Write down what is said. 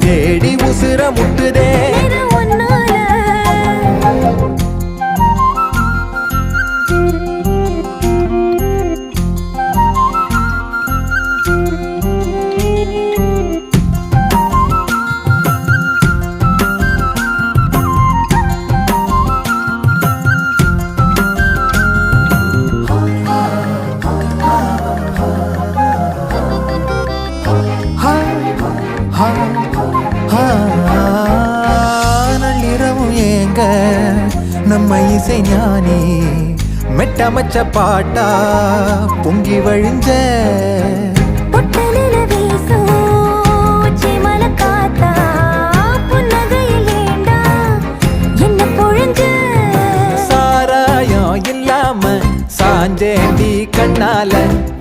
தேடி உசுர முட்டுதே நள்ளிரவும் ஏங்க நம்ம இசை ஞானி மெட்டமச்ச பாட்டா பொங்கி வழிஞ்ச சாராயம் இல்லாம சாஞ்சேண்டி கண்ணால